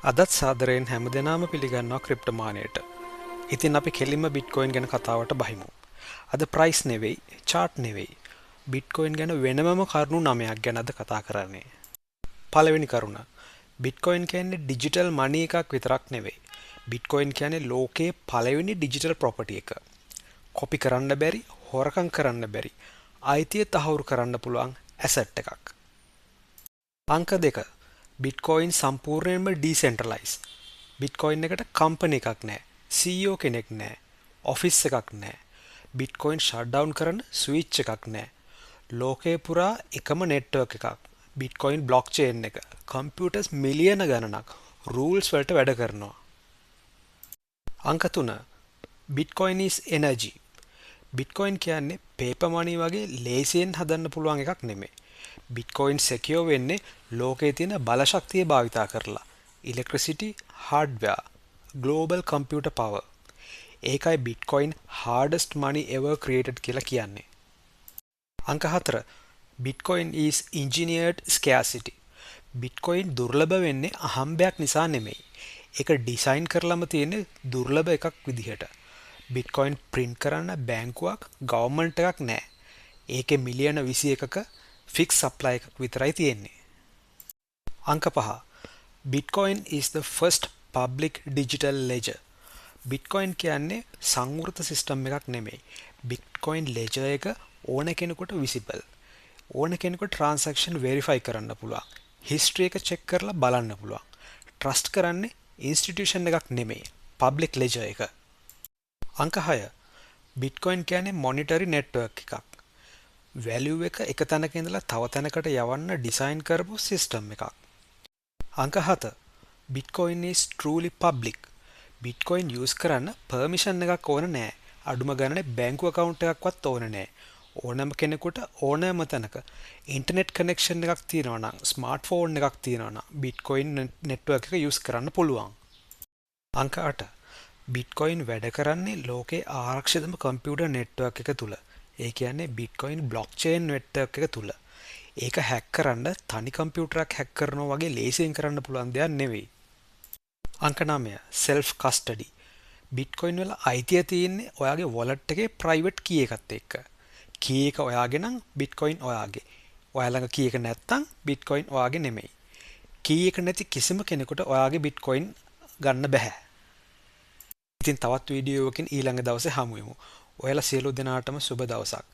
අදත් සාදරයෙන් හැමදෙනාම පිළිගන්නවා ක්‍රිප්ටෝමානයට. ඉතින් අපි කෙලින්ම බිට්කොයින් ගැන කතාවට බහිමු. අද ප්‍රයිස් නෙවෙයි, චාර්ට් නෙවෙයි. බිට්කොයින් ගැන වෙනමම කරුණු 9ක් ගැන අද කතා කරන්නේ. පළවෙනි කරුණ. බිට්කොයින් කියන්නේ ඩිජිටල් මනි එකක් විතරක් නෙවෙයි. බිට්කොයින් කියන්නේ ලෝකයේ පළවෙනි ඩිජිටල් ප්‍රොපර්ටි එක. කොපි කරන්න බැරි, හොරකම් කරන්න බැරි, අයිතිය තහවුරු කරන්න පුළුවන් ඇසට් එකක්. අංක 2. බිට්කොයින් සම්පූර්ණයෙන්ම ඩීසෙන්ට්‍රලයිස්. බිට්කොයින් එකට කම්පනි එකක් නැහැ. CEO කෙනෙක් නැහැ. ඔෆිස් එකක් නැහැ. බිට්කොයින් ෂට්ඩවුන් කරන ස්විච් එකක් නැහැ. ලෝකේ පුරා එකම නෙට්වර්ක් එකක්. බිට්කොයින් බ්ලොක්චේන් එක. කම්පියුටර්ස් මිලියන ගණනක් රූල්ස් වලට වැඩ කරනවා. අංක 3. Bitcoin is energy. බිට්කොයින් කියන්නේ පේපර් මනි වගේ ලේසියෙන් හදන්න පුළුවන් එකක් නෙමෙයි. බිට්කොයින් සෙකියෝ වෙන්නේ ලෝකයේ තියෙන බලශක්තිය භාවිතා කරලා. Electricity, hardware, global computer power. ඒකයි bitcoin hardest money ever created කියලා කියන්නේ. අංක 4. Bitcoin is engineered scarcity. Bitcoin දුර්ලභ වෙන්නේ අහම්බයක් නිසා නෙමෙයි. ඒක ඩිසයින් කරලම තියෙන දුර්ලභ එකක් විදිහට. බිට්කොයින් ප්‍රින්ට් කරන්න බැංකුවක්, ගවර්න්මන්ට් එකක් නැහැ. ඒකේ මිලියන 21ක ෆික්ස් සප්ලයි එකක් විතරයි තියෙන්නේ. අංක 5. Bitcoin is the first public digital ledger. Bitcoin කියන්නේ සංවෘත සිස්ටම් එකක් නෙමෙයි. Bitcoin ledger එක ඕන කෙනෙකුට විසිබල්. ඕන කෙනෙකුට ට්‍රාන්සැක්ෂන් වෙරිෆයි කරන්න පුළුවන්. හිස්ටරි එක චෙක් කරලා බලන්න පුළුවන්. ට්‍රස්ට් කරන්නේ ඉන්ස්ටිටියුෂන් එකක් නෙමෙයි. පබ්ලික් ලෙජර් එක. අංක 6. Bitcoin කියන්නේ මොනිටරි නෙට්වර්ක් එකක්. වැලියු එක තැනක ඉඳලා තව තැනකට යවන්න ඩිසයින් කරපු සිස්ටම් එකක්. අංක 7. Bitcoin is truly public. Bitcoin use කරන්න පර්මිෂන් එකක් ඕන නෑ. අඩුම ගණනේ බැංකු account එකක්වත් ඕන නෑ. ඕනම කෙනෙකුට ඕනෑම තැනක ඉන්ටර්නෙට් කනෙක්ෂන් එකක් තියෙනවා නම්, ස්මාර්ට්ෆෝන් එකක් තියෙනවා නම් Bitcoin network එක use කරන්න පුළුවන්. අංක 8. Bitcoin වැඩ කරන්නේ ලෝකේ ආරක්ෂිතම කම්පියුටර් නෙට්වර්ක් එක තුල. ඒ කියන්නේ බිට්කොයින් බ්ලොක්චේන් නෙට්වර්ක් එක තුල. ඒක හැක් කරන්න තනි කම්පියුටරයක් හැක් කරනවා වගේ ලේසියෙන් කරන්න පුළුවන් දෙයක් නෙවෙයි. අංක 9. self custody. බිට්කොයින් වල අයිතිය තියෙන්නේ ඔයාගේ wallet එකේ private key එකත් එක්ක. key එක ඔයාගේ නම් බිට්කොයින් ඔයාගේ. ඔයා ළඟ key එක නැත්තම් බිට්කොයින් ඔයාගේ නෙමෙයි. key එක නැති කිසිම කෙනෙකුට ඔයාගේ බිට්කොයින් ගන්න බෑ. ඉතින් තවත් වීඩියෝ එකකින් ඊළඟ දවසේ හමු වෙමු. ඔයාලා සියලු දෙනාටම සුබ දවසක්.